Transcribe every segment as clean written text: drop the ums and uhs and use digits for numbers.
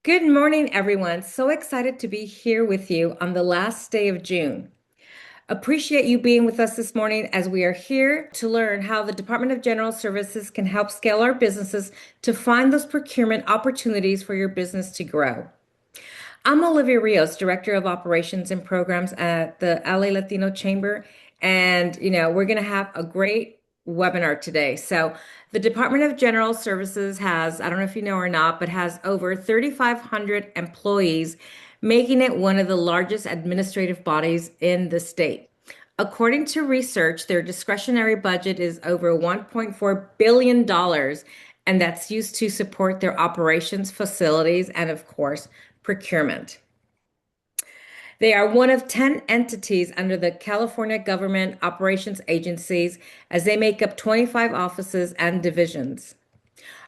Good morning, everyone. So excited to be here with you on the last day of June. Appreciate you being with us this morning as we are here to learn how the Department of General Services can help scale our businesses to find those procurement opportunities for your business to grow. I'm Olivia Rios, Director of Operations and Programs at the LA Latino Chamber. And, we're going to have a great webinar today. So, the Department of General Services has, I don't know if you know or not, but has over 3,500 employees, making it one of the largest administrative bodies in the state. According to research, their discretionary budget is over $1.4 billion, and that's used to support their operations, facilities, and of course, procurement. They are one of 10 entities under the California Government Operations Agencies as they make up 25 offices and divisions.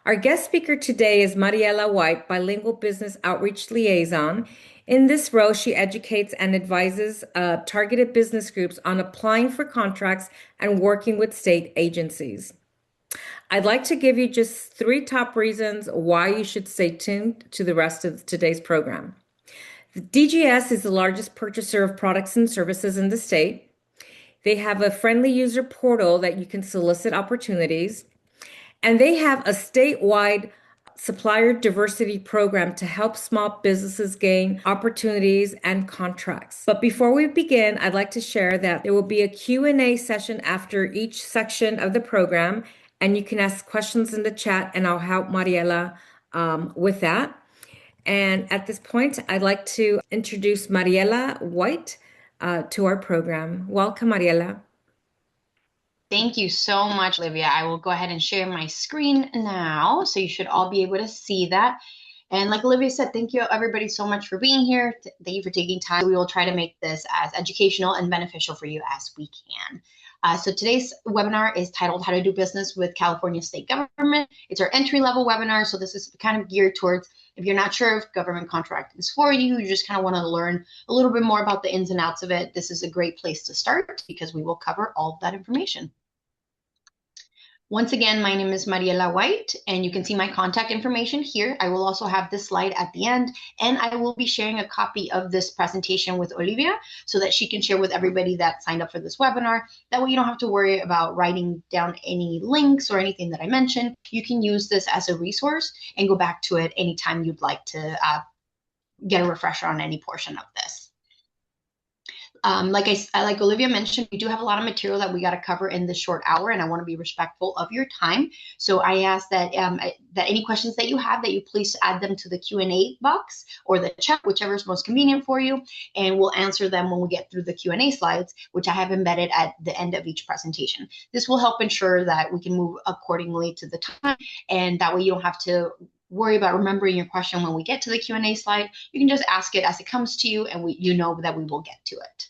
Our guest speaker today is Mariela White, Bilingual Business Outreach Liaison. In this role, she educates and advises targeted business groups on applying for contracts and working with state agencies. I'd like to give you just three top reasons why you should stay tuned to the rest of today's program. DGS is the largest purchaser of products and services in the state. They have a friendly user portal that you can solicit opportunities, and they have a statewide supplier diversity program to help small businesses gain opportunities and contracts. But before we begin, I'd like to share that there will be a Q&A session after each section of the program, and you can ask questions in the chat, and I'll help Mariela with that. And at this point, I'd like to introduce Mariela White to our program. Welcome, Mariela. Thank you so much, Olivia. I will go ahead and share my screen now, so you should all be able to see that. And like Olivia said, thank you everybody so much for being here. Thank you for taking time. We will try to make this as educational and beneficial for you as we can. So today's webinar is titled How to Do Business with California State Government. It's our entry-level webinar, so this is kind of geared towards if you're not sure if government contract is for you, you just kind of want to learn a little bit more about the ins and outs of it. This is a great place to start because we will cover all of that information. Once again, my name is Mariela White, and you can see my contact information here. I will also have this slide at the end, and I will be sharing a copy of this presentation with Olivia so that she can share with everybody that signed up for this webinar. That way you don't have to worry about writing down any links or anything that I mentioned. You can use this as a resource and go back to it anytime you'd like to get a refresher on any portion of this. Like Olivia mentioned, we do have a lot of material that we got to cover in this short hour, and I want to be respectful of your time. So I ask that that any questions that you have, that you please add them to the Q&A box or the chat, whichever is most convenient for you, and we'll answer them when we get through the Q&A slides, which I have embedded at the end of each presentation. This will help ensure that we can move accordingly to the time, and that way you don't have to worry about remembering your question when we get to the Q&A slide. You can just ask it as it comes to you, and you know that we will get to it.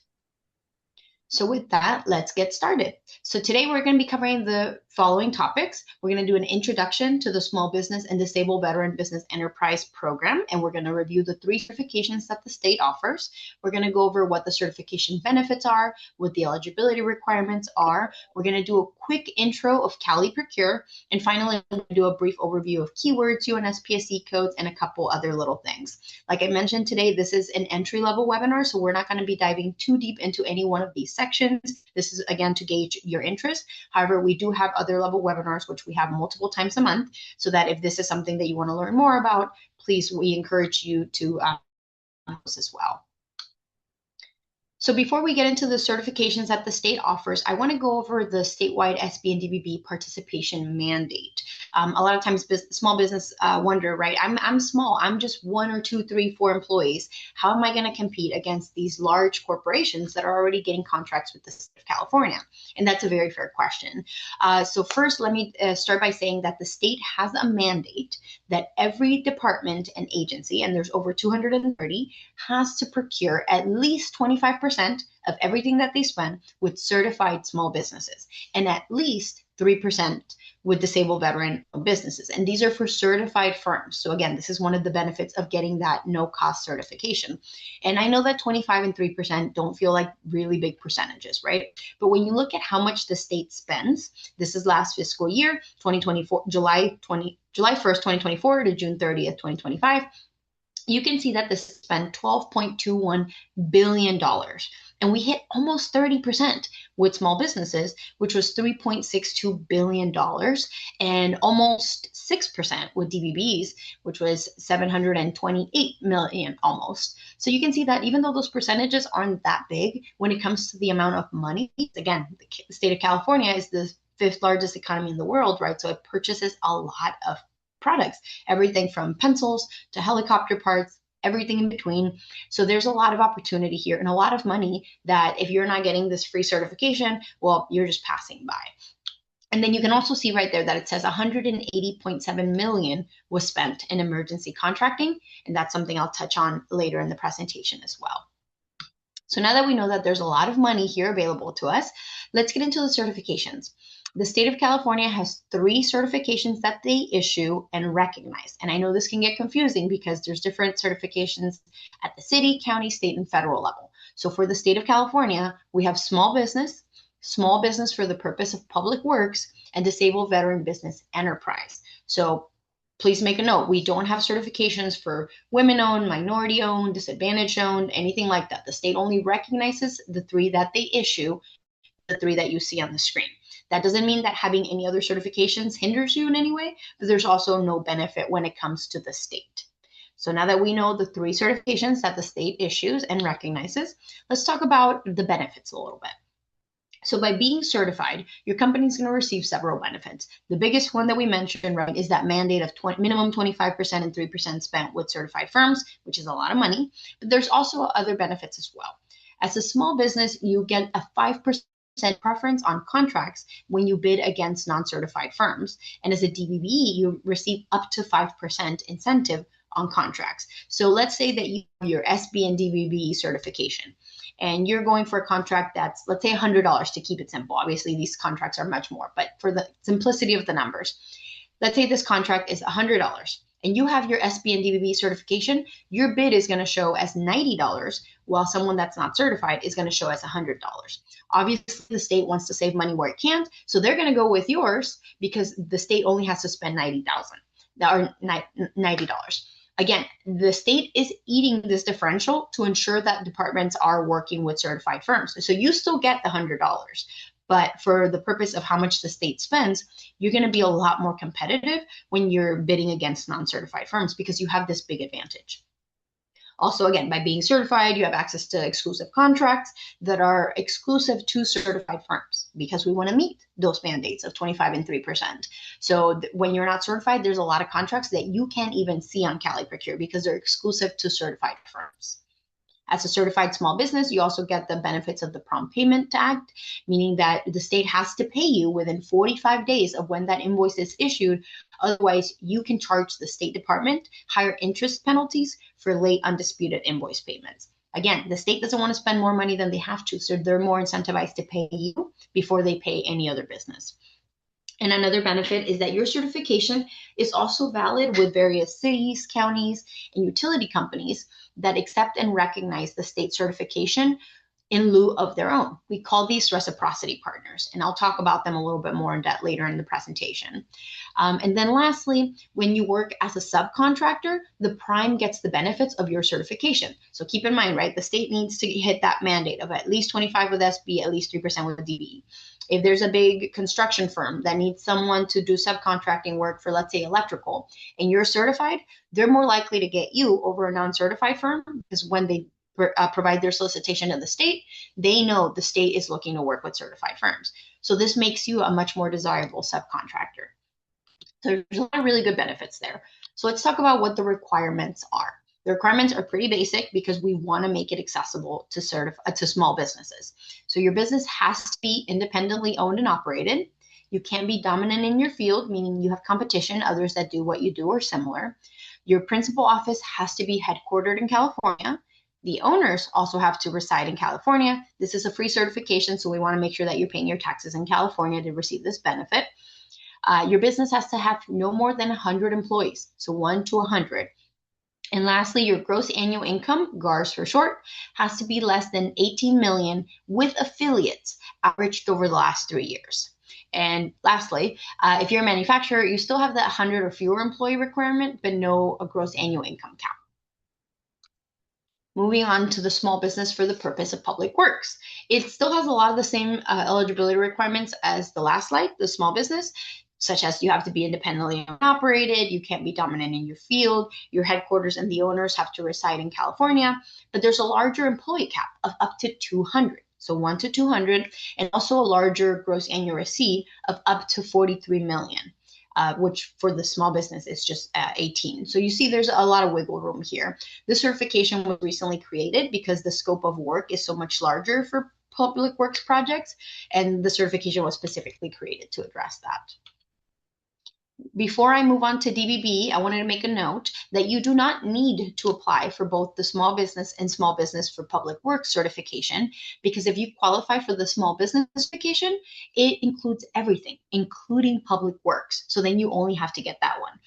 So with that, let's get started. So today we're going to be covering the following topics. We're going to do an introduction to the Small Business and Disabled Veteran Business Enterprise Program, and we're going to review the 3 certifications that the state offers. We're going to go over what the certification benefits are, what the eligibility requirements are. We're going to do a quick intro of Cali Procure, and finally, we're going to do a brief overview of keywords, UNSPSC codes, and a couple other little things. Like I mentioned today, this is an entry-level webinar, so we're not going to be diving too deep into any one of these sections. This is, again, to gauge your interest. However, we do have other level webinars, which we have multiple times a month, so that if this is something that you want to learn more about, please, we encourage you to this as well. So before we get into the certifications that the state offers, I want to go over the statewide SB and DBB participation mandate. A lot of times small business wonder, right? I'm small. I'm just 1 or 2, 3, 4 employees. How am I going to compete against these large corporations that are already getting contracts with the state of California? And that's a very fair question. So first, let me start by saying that the state has a mandate that every department and agency, and there's over 230, has to procure at least 25% of everything that they spend with certified small businesses, and at least 3% with disabled veteran businesses. And these are for certified firms. So again, this is one of the benefits of getting that no-cost certification. And I know that 25 and 3% don't feel like really big percentages, right? But when you look at how much the state spends, this is last fiscal year, 2024, July 1st, 2024 to June 30th, 2025. you can see that this spent $12.21 billion. And we hit almost 30% with small businesses, which was $3.62 billion, and almost 6% with DBBs, which was 728 million almost. So you can see that even though those percentages aren't that big, when it comes to the amount of money, again, the state of California is the fifth largest economy in the world, right? So it purchases a lot of products, everything from pencils to helicopter parts, everything in between. So there's a lot of opportunity here and a lot of money that if you're not getting this free certification, well, you're just passing by. And then you can also see right there that it says 180.7 million was spent in emergency contracting. And that's something I'll touch on later in the presentation as well. So now that we know that there's a lot of money here available to us, let's get into the certifications. The state of California has 3 certifications that they issue and recognize. And I know this can get confusing because there's different certifications at the city, county, state, and federal level. So for the state of California, we have small business for the purpose of public works, and disabled veteran business enterprise. So please make a note, we don't have certifications for women-owned, minority-owned, disadvantaged-owned, anything like that. The state only recognizes the 3 that they issue, the 3 that you see on the screen. That doesn't mean that having any other certifications hinders you in any way, but there's also no benefit when it comes to the state. So now that we know the 3 certifications that the state issues and recognizes, let's talk about the benefits a little bit. So by being certified, your company is going to receive several benefits. The biggest one that we mentioned, right, is that mandate of minimum 25% and 3% spent with certified firms, which is a lot of money. But there's also other benefits as well. As a small business, you get a 5% preference on contracts when you bid against non-certified firms. And as a DBB, you receive up to 5% incentive on contracts. So let's say that you have your SB and DBB certification, and you're going for a contract that's, let's say, $100 to keep it simple. Obviously, these contracts are much more, but for the simplicity of the numbers, let's say this contract is $100 and you have your SB and DBB certification, your bid is going to show as $90, while someone that's not certified is going to show as $100. Obviously, the state wants to save money where it can't, so they're going to go with yours because the state only has to spend $90. Again, the state is eating this differential to ensure that departments are working with certified firms. So you still get the $100, but for the purpose of how much the state spends, you're going to be a lot more competitive when you're bidding against non-certified firms because you have this big advantage. Also, again, by being certified, you have access to exclusive contracts that are exclusive to certified firms because we want to meet those mandates of 25 and 3%. So when you're not certified, there's a lot of contracts that you can't even see on Cali Procure because they're exclusive to certified firms. As a certified small business, you also get the benefits of the Prompt Payment Act, meaning that the state has to pay you within 45 days of when that invoice is issued. Otherwise, you can charge the State Department higher interest penalties for late undisputed invoice payments. Again, the state doesn't want to spend more money than they have to, so they're more incentivized to pay you before they pay any other business. And another benefit is that your certification is also valid with various cities, counties, and utility companies that accept and recognize the state certification in lieu of their own. We call these reciprocity partners, and I'll talk about them a little bit more in depth later in the presentation. And then lastly, when you work as a subcontractor, the prime gets the benefits of your certification. So keep in mind, right, the state needs to hit that mandate of at least 25 with SB, at least 3% with DBE. If there's a big construction firm that needs someone to do subcontracting work for, let's say, electrical, and you're certified, they're more likely to get you over a non-certified firm because when they provide their solicitation to the state, they know the state is looking to work with certified firms. So this makes you a much more desirable subcontractor. So there's a lot of really good benefits there. So let's talk about what the requirements are. The requirements are pretty basic because we want to make it accessible to small businesses. So your business has to be independently owned and operated. You can't be dominant in your field, meaning you have competition, others that do what you do or similar. Your principal office has to be headquartered in California. The owners also have to reside in California. This is a free certification, so we want to make sure that you're paying your taxes in California to receive this benefit. Your business has to have no more than 100 employees, so 1 to 100. And lastly, your gross annual income, GARS for short, has to be less than 18 million with affiliates averaged over the last 3 years. And lastly, if you're a manufacturer, you still have the 100 or fewer employee requirement, but no gross annual income cap. Moving on to the small business for the purpose of public works. It still has a lot of the same eligibility requirements as the last slide, the small business, such as you have to be independently operated, you can't be dominant in your field, your headquarters and the owners have to reside in California, but there's a larger employee cap of up to 200. So 1 to 200, and also a larger gross annual receipt of up to 43 million. Which for the small business is just 18. So you see there's a lot of wiggle room here. This certification was recently created because the scope of work is so much larger for public works projects, and the certification was specifically created to address that. Before I move on to DBB, I wanted to make a note that you do not need to apply for both the small business and small business for public works certification, because if you qualify for the small business certification, it includes everything, including public works. So then you only have to get that one.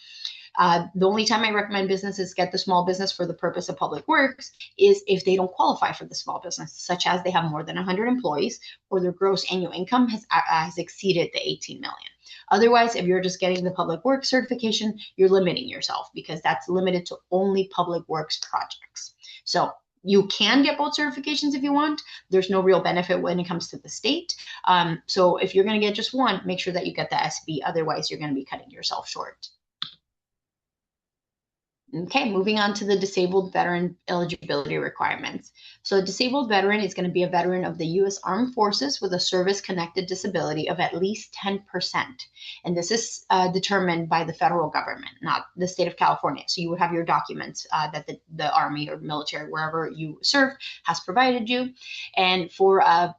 The only time I recommend businesses get the small business for the purpose of public works is if they don't qualify for the small business, such as they have more than 100 employees or their gross annual income has exceeded the 18 million. Otherwise, if you're just getting the public works certification, you're limiting yourself because that's limited to only public works projects. So you can get both certifications if you want. There's no real benefit when it comes to the state. So if you're going to get just one, make sure that you get the SB. Otherwise, you're going to be cutting yourself short. Okay, moving on to the disabled veteran eligibility requirements. So a disabled veteran is going to be a veteran of the U.S. Armed Forces with a service-connected disability of at least 10%. And this is determined by the federal government, not the state of California. So you would have your documents that the Army or military, wherever you serve, has provided you. And for a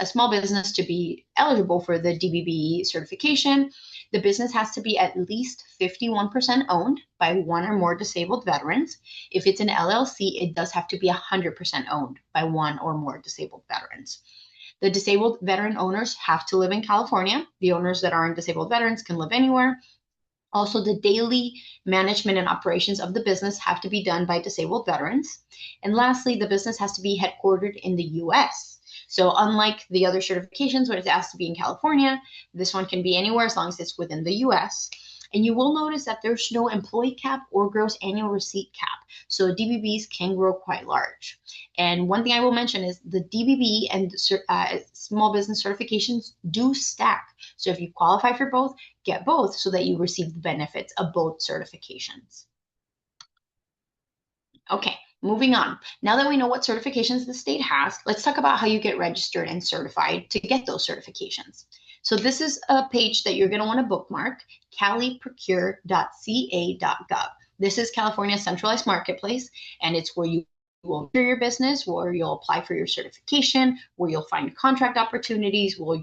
small business to be eligible for the DBB certification, the business has to be at least 51% owned by one or more disabled veterans. If it's an LLC, it does have to be 100% owned by one or more disabled veterans. The disabled veteran owners have to live in California. The owners that aren't disabled veterans can live anywhere. Also, the daily management and operations of the business have to be done by disabled veterans. And lastly, the business has to be headquartered in the US. So unlike the other certifications where it has to be in California, this one can be anywhere as long as it's within the US. And you will notice that there's no employee cap or gross annual receipt cap. So DBBs can grow quite large. And one thing I will mention is the DBB and small business certifications do stack. So if you qualify for both, get both so that you receive the benefits of both certifications. Okay. Moving on. Now that we know what certifications the state has, let's talk about how you get registered and certified to get those certifications. So this is a page that you're going to want to bookmark, caliprocure.ca.gov. This is California's centralized marketplace, and it's where you will enter your business, where you'll apply for your certification, where you'll find contract opportunities, where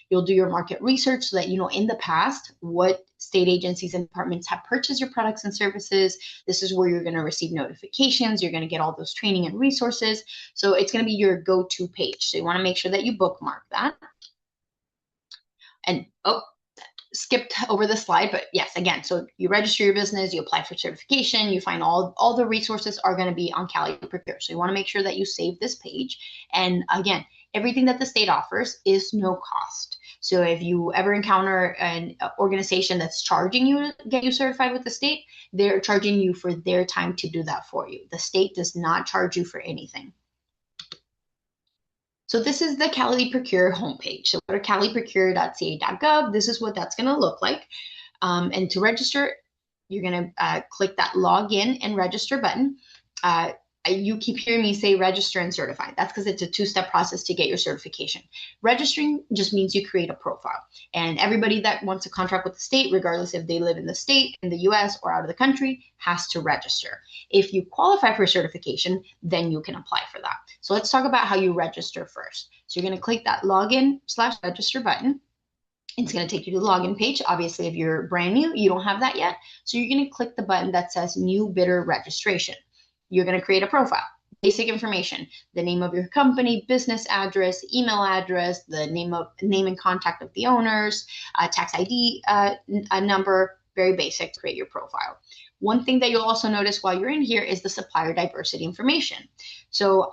you'll do your market research so that you know in the past what state agencies and departments have purchased your products and services. This is where you're going to receive notifications. You're going to get all those training and resources. So it's going to be your go-to page. So you want to make sure that you bookmark that. And skipped over the slide, but yes, again, so you register your business, you apply for certification, you find all the resources are going to be on Cali Procure. So you want to make sure that you save this page. And again, everything that the state offers is no cost. So if you ever encounter an organization that's charging you to get you certified with the state, they're charging you for their time to do that for you. The state does not charge you for anything. So this is the Cali Procure homepage. So go to caliprocure.ca.gov. This is what that's going to look like. And to register, you're going to click that login and register button. You keep hearing me say register and certify. That's because it's a two-step process to get your certification. Registering just means you create a profile. And everybody that wants to contract with the state, regardless if they live in the state, in the US, or out of the country, has to register. If you qualify for certification, then you can apply for that. So let's talk about how you register first. So you're going to click that login/register button. It's going to take you to the login page. Obviously, if you're brand new, you don't have that yet. So you're going to click the button that says new bidder registration. You're going to create a profile, basic information, the name of your company, business address, email address, the name and contact of the owners, tax ID number, very basic to create your profile. One thing that you'll also notice while you're in here is the supplier diversity information. So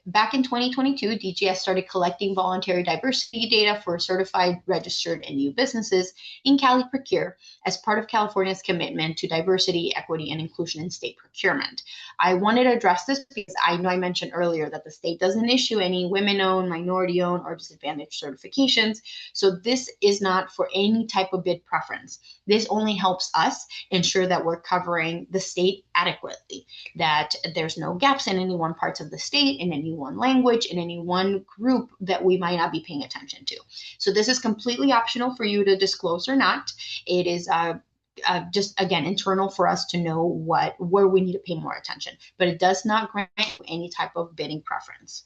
back in 2022, DGS started collecting voluntary diversity data for certified, registered, and new businesses in Cali Procure as part of California's commitment to diversity, equity, and inclusion in state procurement. I wanted to address this because I know I mentioned earlier that the state doesn't issue any women-owned, minority-owned, or disadvantaged certifications. So this is not for any type of bid preference. This only helps us ensure that we're covering the state adequately, that there's no gaps in any one parts of the state, in any one language, in any one group that we might not be paying attention to. So this is completely optional for you to disclose or not. It is just, again, internal for us to know where we need to pay more attention, but it does not grant any type of bidding preference.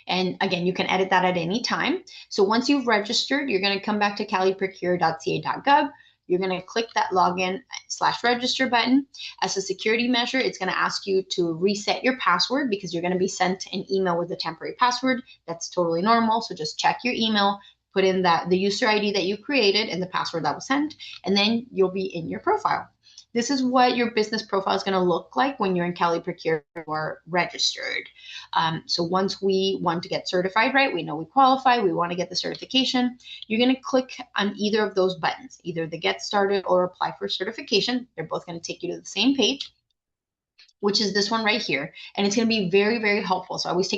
And again, you can edit that at any time. So once you've registered, you're going to come back to caliprocure.ca.gov. You're going to click that login/register button. As a security measure, it's going to ask you to reset your password because you're going to be sent an email with a temporary password. That's totally normal. So just check your email, put in the user ID that you created and the password that was sent, and then you'll be in your profile. This is what your business profile is going to look like when you're in Cali Procure or registered. So once we want to get certified, right, we know we qualify, we want to get the certification, you're going to click on either of those buttons, either the Get Started or Apply for Certification. They're both going to take you to the same page, which is this one right here. And it's going to be very, very helpful. So I always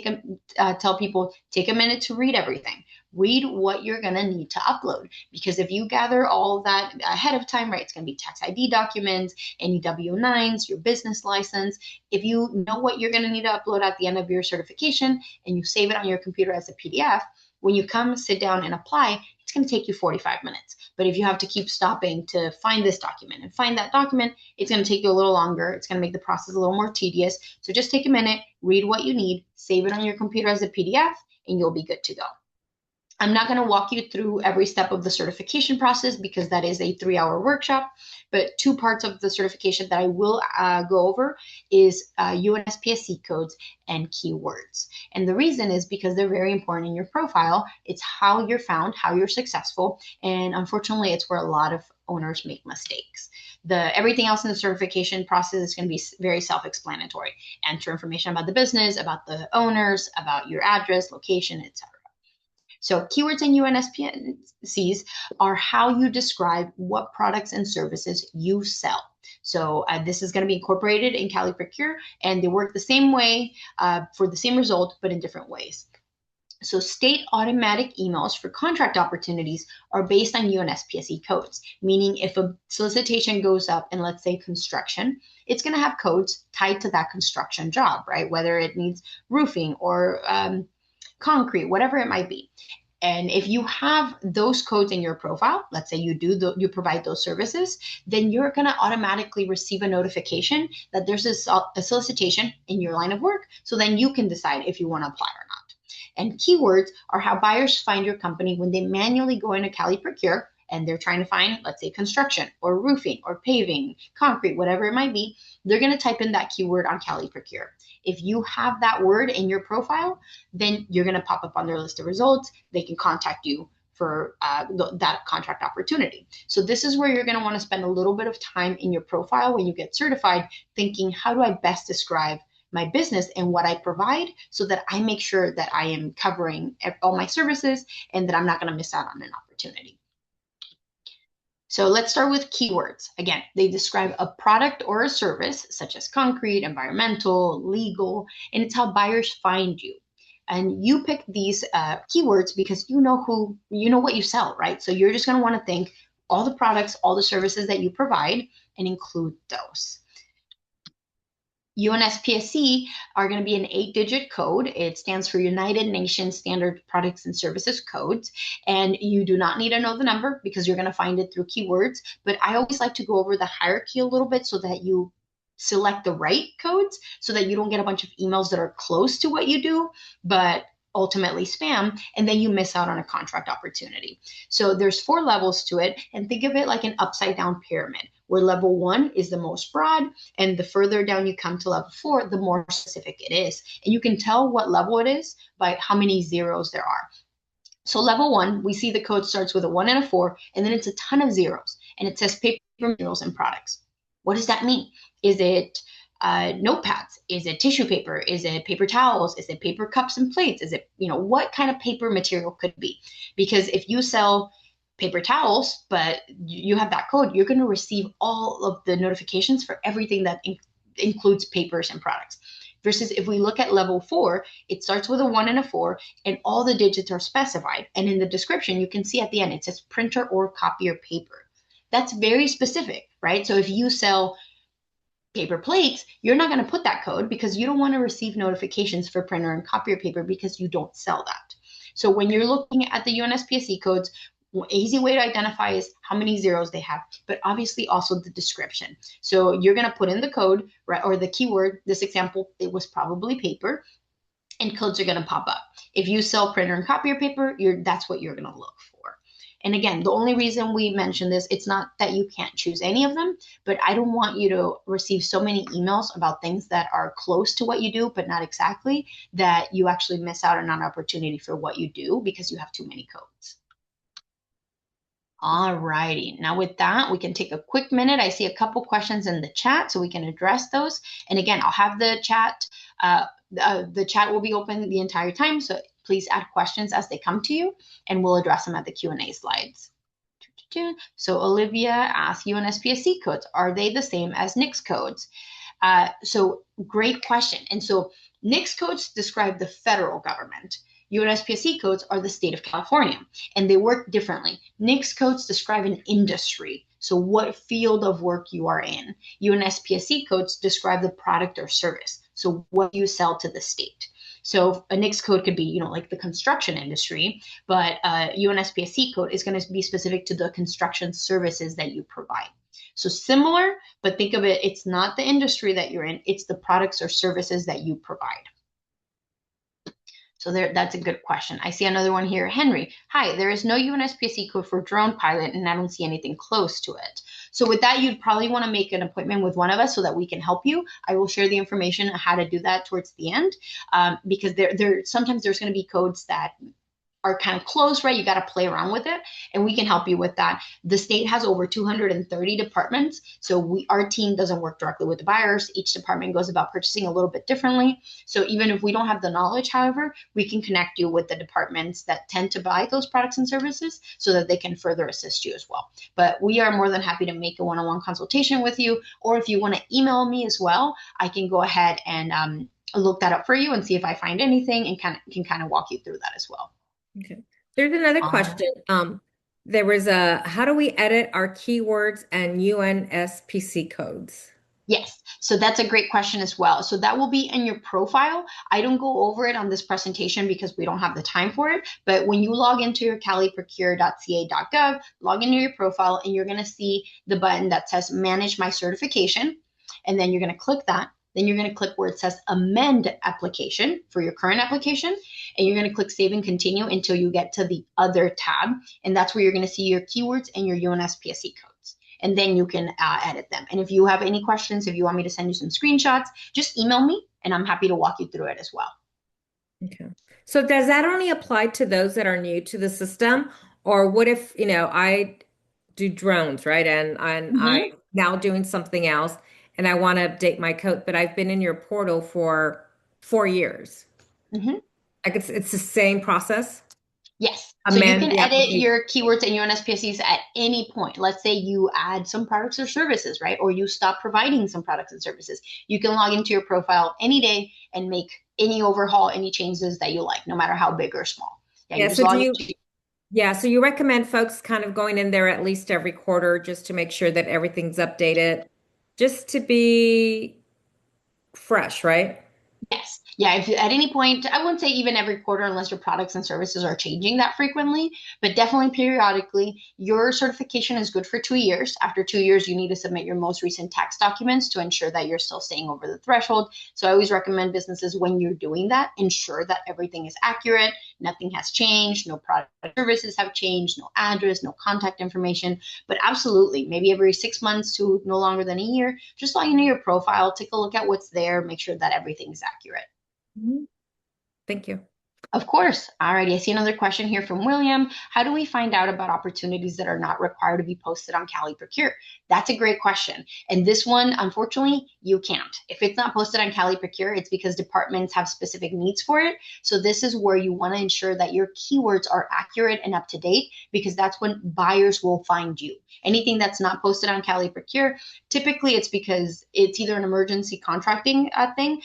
tell people, take a minute to read everything. Read what you're going to need to upload. Because if you gather all of that ahead of time, right, it's going to be tax ID documents, any W-9s, your business license. If you know what you're going to need to upload at the end of your certification and you save it on your computer as a PDF, when you come sit down and apply, it's going to take you 45 minutes. But if you have to keep stopping to find this document and find that document, it's going to take you a little longer. It's going to make the process a little more tedious. So just take a minute, read what you need, save it on your computer as a PDF, and you'll be good to go. I'm not going to walk you through every step of the certification process because that is a 3-hour workshop, but 2 parts of the certification that I will go over is UNSPSC codes and keywords. And the reason is because they're very important in your profile. It's how you're found, how you're successful, and unfortunately, it's where a lot of owners make mistakes. Everything else in the certification process is going to be very self-explanatory. Enter information about the business, about the owners, about your address, location, etc. So keywords and UNSPCs are how you describe what products and services you sell. So this is going to be incorporated in Cali Procure, and they work the same way for the same result, but in different ways. So state automatic emails for contract opportunities are based on UNSPSC codes, meaning if a solicitation goes up in, let's say, construction, it's going to have codes tied to that construction job, right? Whether it needs roofing or concrete, whatever it might be. And if you have those codes in your profile, let's say you provide those services, then you're going to automatically receive a notification that there's a solicitation in your line of work. So then you can decide if you want to apply or not. And keywords are how buyers find your company when they manually go into Cali Procure and they're trying to find, let's say, construction or roofing or paving, concrete, whatever it might be. They're going to type in that keyword on Cali Procure. If you have that word in your profile, then you're going to pop up on their list of results. They can contact you for that contract opportunity. So this is where you're going to want to spend a little bit of time in your profile when you get certified, thinking, how do I best describe my business and what I provide so that I make sure that I am covering all my services and that I'm not going to miss out on an opportunity. So let's start with keywords. Again, they describe a product or a service such as concrete, environmental, legal, and it's how buyers find you. And you pick these keywords because you know what you sell, right? So you're just going to want to think all the products, all the services that you provide and include those. UNSPSC are going to be an 8-digit code. It stands for United Nations Standard Products and Services Codes. And you do not need to know the number because you're going to find it through keywords. But I always like to go over the hierarchy a little bit so that you select the right codes so that you don't get a bunch of emails that are close to what you do, but ultimately spam, and then you miss out on a contract opportunity. So there's 4 levels to it, and think of it like an upside down pyramid, where level 1 is the most broad, and the further down you come to level 4, the more specific it is. And you can tell what level it is by how many zeros there are. So level 1, we see the code starts with a 1 and a 4, and then it's a ton of zeros, and it says paper materials and products. What does that mean? Is it notepads? Is it tissue paper? Is it paper towels? Is it paper cups and plates? Is it, what kind of paper material could be? Because if you sell paper towels, but you have that code, you're going to receive all of the notifications for everything that includes papers and products. Versus if we look at level 4, it starts with a 1 and a 4, and all the digits are specified. And in the description, you can see at the end, it says printer or copier paper. That's very specific, right? So if you sell paper plates, you're not going to put that code because you don't want to receive notifications for printer and copier paper because you don't sell that. So when you're looking at the UNSPSC codes, an easy way to identify is how many zeros they have, but obviously also the description. So you're going to put in the code, right, or the keyword. This example, it was probably paper, and codes are going to pop up. If you sell printer and copier paper, that's what you're going to look for. And again, the only reason we mention this, it's not that you can't choose any of them, but I don't want you to receive so many emails about things that are close to what you do, but not exactly, that you actually miss out on an opportunity for what you do because you have too many codes. All righty. Now with that, we can take a quick minute. I see a couple questions in the chat, so we can address those. And again, I'll have the chat. The chat will be open the entire time, so please add questions as they come to you, and we'll address them at the Q&A slides. So Olivia asked, UNSPSC codes, are they the same as NICS codes? So great question. And so NICS codes describe the federal government. UNSPSC codes are the state of California, and they work differently. NICS codes describe an industry, so what field of work you are in. UNSPSC codes describe the product or service, so what you sell to the state. So a NICS code could be, like the construction industry, but UNSPSC code is going to be specific to the construction services that you provide. So similar, but think of it, it's not the industry that you're in, it's the products or services that you provide. So that's a good question. I see another one here. Henry, hi, there is no UNSPSC code for drone pilot, and I don't see anything close to it. So with that, you'd probably want to make an appointment with one of us so that we can help you. I will share the information on how to do that towards the end, because sometimes there's going to be codes that are kind of close, right? You got to play around with it, and we can help you with that. The state has over 230 departments, so our team doesn't work directly with the buyers. Each department goes about purchasing a little bit differently. So even if we don't have the knowledge, however, we can connect you with the departments that tend to buy those products and services so that they can further assist you as well. But we are more than happy to make a one-on-one consultation with you, or if you want to email me as well, I can go ahead and look that up for you and see if I find anything, and can kind of walk you through that as well. Okay. There's another question. There was how do we edit our keywords and UNSPC codes? Yes, so that's a great question as well. So that will be in your profile. I don't go over it on this presentation because we don't have the time for it. But when you log into your caliprocure.ca.gov, log into your profile, and you're going to see the button that says Manage My Certification. And then you're going to click that. Then you're going to click where it says Amend Application for your current application. And you're going to click Save and Continue until you get to the Other tab. And that's where you're going to see your keywords and your UNSPSC codes. And then you can edit them. And if you have any questions, if you want me to send you some screenshots, just email me, and I'm happy to walk you through it as well. Okay. So does that only apply to those that are new to the system? Or what if, I do drones, right? And I'm now doing something else, and I want to update my code, but I've been in your portal for 4 years. Like it's the same process? Yes. So you can edit your keywords and UNSPSCs at any point. Let's say you add some products or services, right? Or you stop providing some products and services. You can log into your profile any day and make any overhaul, any changes that you like, no matter how big or small. So you recommend folks kind of going in there at least every quarter just to make sure that everything's updated, just to be fresh, right? Yes. Yeah. If at any point, I wouldn't say even every quarter unless your products and services are changing that frequently, but definitely periodically. Your certification is good for 2 years. After 2 years, you need to submit your most recent tax documents to ensure that you're still staying over the threshold. So I always recommend businesses, when you're doing that, ensure that everything is accurate, nothing has changed, no product or services have changed, no address, no contact information. But absolutely, maybe every 6 months to no longer than a year, just log into your profile, take a look at what's there, make sure that everything is accurate. Thank you. Of course. Alrighty, I see another question here from William. How do we find out about opportunities that are not required to be posted on Cali Procure? That's a great question. And this one, unfortunately, you can't. If it's not posted on Cali Procure, it's because departments have specific needs for it. So this is where you want to ensure that your keywords are accurate and up to date, because that's when buyers will find you. Anything that's not posted on Cali Procure, typically it's because it's either an emergency contracting thing.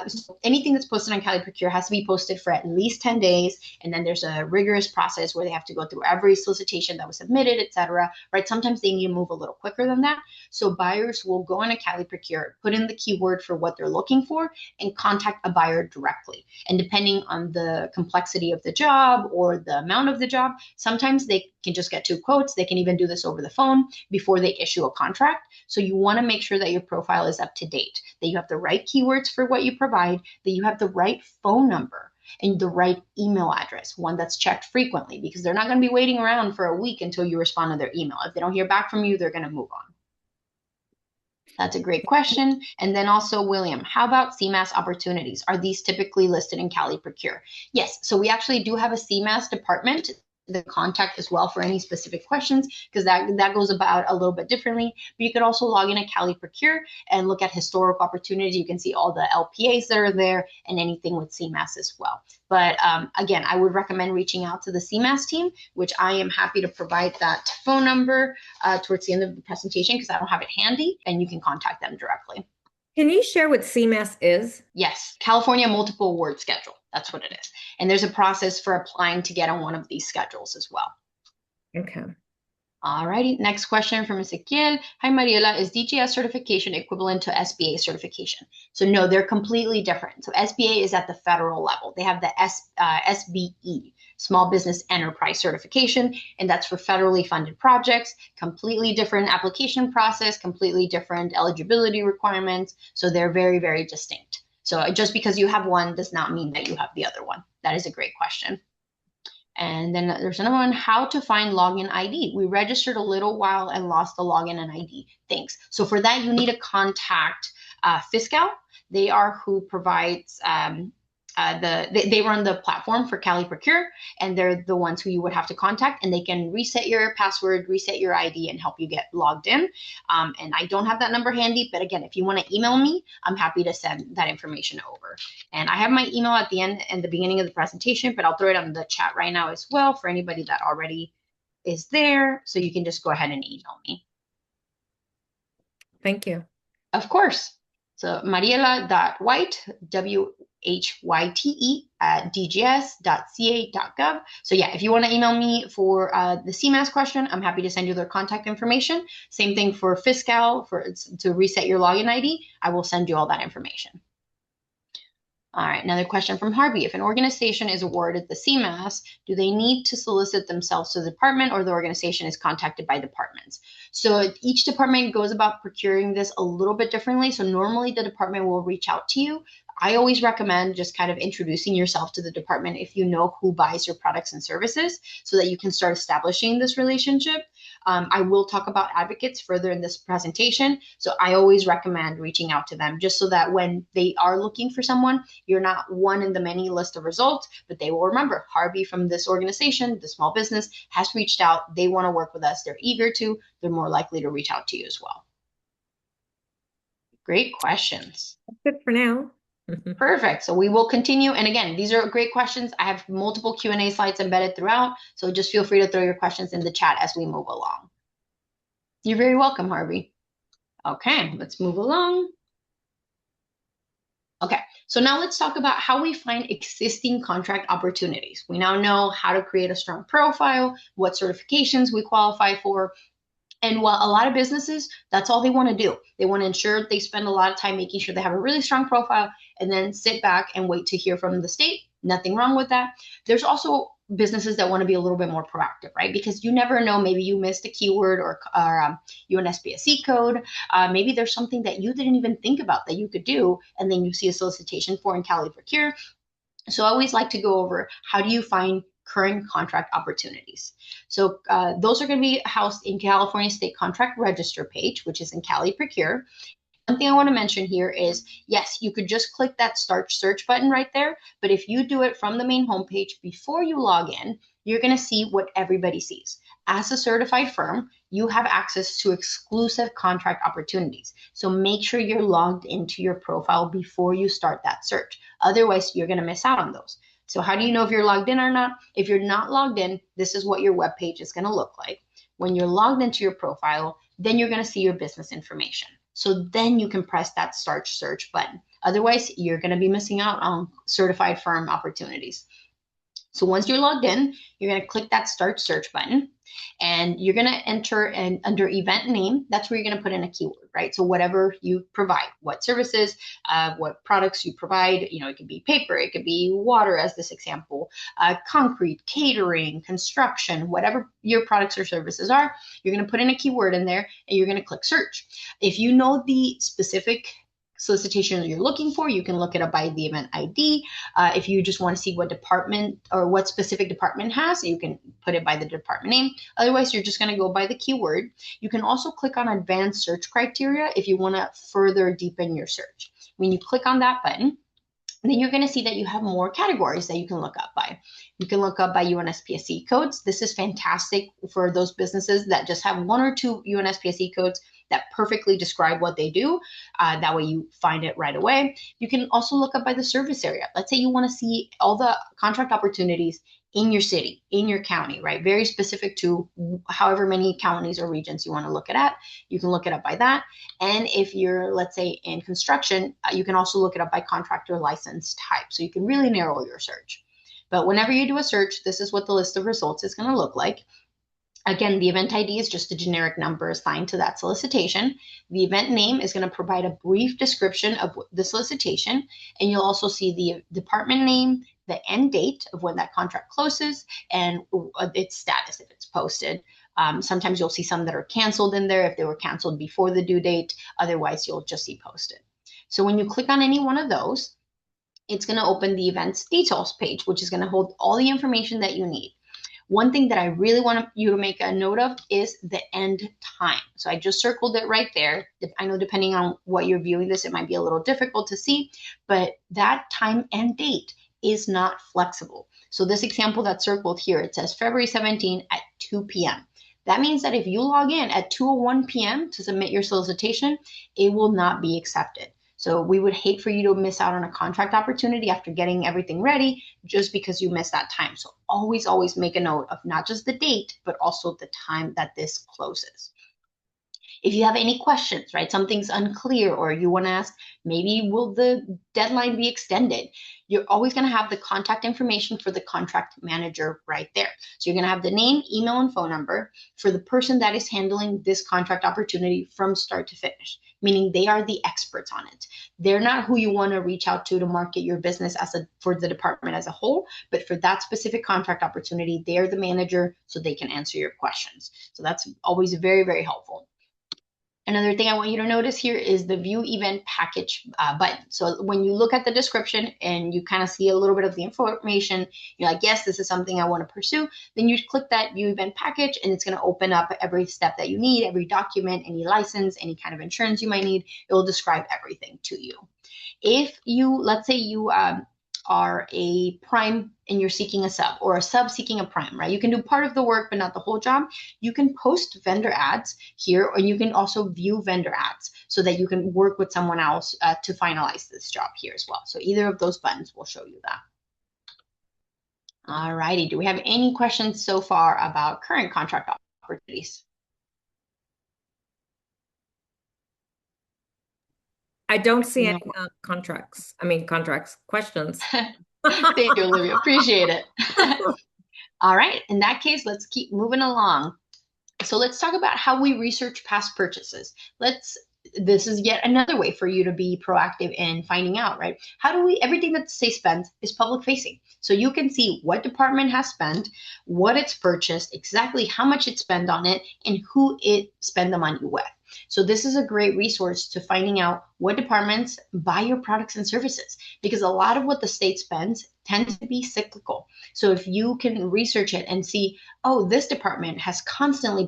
So anything that's posted on Cali Procure has to be posted for at least 10 days. And then there's a rigorous process where they have to go through every solicitation that was submitted, etc. Right? Sometimes they need to move a little quicker than that. So buyers will go on a Cali Procure, put in the keyword for what they're looking for, and contact a buyer directly. And depending on the complexity of the job or the amount of the job, sometimes they can just get 2 quotes. They can even do this over the phone before they issue a contract. So you want to make sure that your profile is up to date, that you have the right keywords for what you provide, that you have the right phone number and the right email address, one that's checked frequently, because they're not going to be waiting around for a week until you respond to their email. If they don't hear back from you, they're going to move on. That's a great question. And then also, William, how about CMAS opportunities? Are these typically listed in Cali Procure? Yes, so we actually do have a CMAS department, the contact as well for any specific questions, because that goes about a little bit differently. But you could also log in at Cali Procure and look at historical opportunities. You can see all the LPAs that are there and anything with CMAS as well. But again, I would recommend reaching out to the CMAS team, which I am happy to provide that phone number towards the end of the presentation, because I don't have it handy, and you can contact them directly. Can you share what CMAS is? Yes, California Multiple Award Schedule. That's what it is. And there's a process for applying to get on one of these schedules as well. Okay. All righty. Next question from Ezequiel. Hi, Mariela. Is DGS certification equivalent to SBA certification? So no, they're completely different. So SBA is at the federal level. They have the SBE, Small Business Enterprise Certification, and that's for federally funded projects. Completely different application process, completely different eligibility requirements. So they're very, very distinct. So just because you have one does not mean that you have the other one. That is a great question. And then there's another one, how to find login ID. We registered a little while and lost the login and ID. Thanks. So for that, you need to contact Fiscal. They are who provides they run the platform for Cali Procure, and they're the ones who you would have to contact, and they can reset your password, reset your ID, and help you get logged in. And I don't have that number handy, but again, if you want to email me, I'm happy to send that information over. And I have my email at the end and the beginning of the presentation, but I'll throw it on the chat right now as well for anybody that already is there. So you can just go ahead and email me. Thank you. Of course. So mariela.white, WHYTE at dgs.ca.gov. So yeah, if you want to email me for the CMAS question, I'm happy to send you their contact information. Same thing for Fiscal, to reset your login ID. I will send you all that information. All right, another question from Harvey. If an organization is awarded the CMAS, do they need to solicit themselves to the department, or the organization is contacted by departments? So each department goes about procuring this a little bit differently. So normally the department will reach out to you. I always recommend just kind of introducing yourself to the department if you know who buys your products and services, so that you can start establishing this relationship. I will talk about advocates further in this presentation. So I always recommend reaching out to them, just so that when they are looking for someone, you're not one in the many list of results, but they will remember Harvey from this organization, the small business, has reached out. They want to work with us. They're eager to. They're more likely to reach out to you as well. Great questions. That's it for now. Perfect. So we will continue. And again, these are great questions. I have multiple Q&A slides embedded throughout. So just feel free to throw your questions in the chat as we move along. You're very welcome, Harvey. Okay, let's move along. Okay, so now let's talk about how we find existing contract opportunities. We now know how to create a strong profile, what certifications we qualify for. And while a lot of businesses, that's all they want to do. They want to ensure they spend a lot of time making sure they have a really strong profile and then sit back and wait to hear from the state. Nothing wrong with that. There's also businesses that want to be a little bit more proactive, right? Because you never know, maybe you missed a keyword or UNSPSC code. Maybe there's something that you didn't even think about that you could do, and then you see a solicitation for in Cali Procure. So I always like to go over, how do you find current contract opportunities? So those are going to be housed in California State Contract Register page, which is in Cali Procure. One thing I want to mention here is, yes, you could just click that start search button right there, but if you do it from the main homepage before you log in, you're going to see what everybody sees. As a certified firm, you have access to exclusive contract opportunities. So make sure you're logged into your profile before you start that search. Otherwise, you're going to miss out on those. So how do you know if you're logged in or not? If you're not logged in, this is what your web page is going to look like. When you're logged into your profile, then you're going to see your business information. So then you can press that start search button. Otherwise, you're going to be missing out on certified firm opportunities. So once you're logged in, you're going to click that start search button and you're going to enter under event name. That's where you're going to put in a keyword, right? So whatever you provide, what services, what products you provide, it could be paper, it could be water as this example, concrete, catering, construction, whatever your products or services are, you're going to put in a keyword in there and you're going to click search. If you know the specific solicitation you're looking for, you can look it up by the event ID. If you just want to see what department or what specific department has, you can put it by the department name. Otherwise, you're just going to go by the keyword. You can also click on advanced search criteria if you want to further deepen your search. When you click on that button, then you're going to see that you have more categories that you can look up by. You can look up by UNSPSC codes. This is fantastic for those businesses that just have one or two UNSPSC codes that perfectly describe what they do. That way you find it right away. You can also look up by the service area. Let's say you want to see all the contract opportunities in your city, in your county, right? Very specific to however many counties or regions you want to look it at. You can look it up by that. And if you're, let's say, in construction, you can also look it up by contractor license type. So you can really narrow your search. But whenever you do a search, this is what the list of results is going to look like. Again, the event ID is just a generic number assigned to that solicitation. The event name is going to provide a brief description of the solicitation, and you'll also see the department name, the end date of when that contract closes, and its status if it's posted. Sometimes you'll see some that are canceled in there if they were canceled before the due date. Otherwise, you'll just see posted. So when you click on any one of those, it's going to open the events details page, which is going to hold all the information that you need. One thing that I really want you to make a note of is the end time. So I just circled it right there. I know depending on what you're viewing this, it might be a little difficult to see, but that time and date is not flexible. So this example that's circled here, it says February 17 at 2 p.m. That means that if you log in at 2:01 p.m. to submit your solicitation, it will not be accepted. So we would hate for you to miss out on a contract opportunity after getting everything ready just because you missed that time. So always, always make a note of not just the date, but also the time that this closes. If you have any questions, right, something's unclear or you want to ask, maybe will the deadline be extended? You're always going to have the contact information for the contract manager right there. So you're going to have the name, email, and phone number for the person that is handling this contract opportunity from start to finish, meaning they are the experts on it. They're not who you want to reach out to market your business for the department as a whole, but for that specific contract opportunity, they're the manager so they can answer your questions. So that's always very, very helpful. Another thing I want you to notice here is the view event package button. So when you look at the description and you kind of see a little bit of the information, you're like, yes, this is something I want to pursue. Then you click that view event package and it's going to open up every step that you need, every document, any license, any kind of insurance you might need. It will describe everything to you. If you, let's say you are a prime and you're seeking a sub, or a sub seeking a prime, right? You can do part of the work, but not the whole job. You can post vendor ads here, or you can also view vendor ads so that you can work with someone else to finalize this job here as well. So either of those buttons will show you that. All righty. Do we have any questions so far about current contract opportunities? I don't see any contracts questions. Thank you, Olivia. Appreciate it. All right. In that case, let's keep moving along. So let's talk about how we research past purchases. This is yet another way for you to be proactive in finding out, right? Everything that Say spends is public facing. So you can see what department has spent, what it's purchased, exactly how much it spent on it, and who it spent the money with. So this is a great resource to finding out what departments buy your products and services, because a lot of what the state spends tends to be cyclical. So if you can research it and see, oh, this department has constantly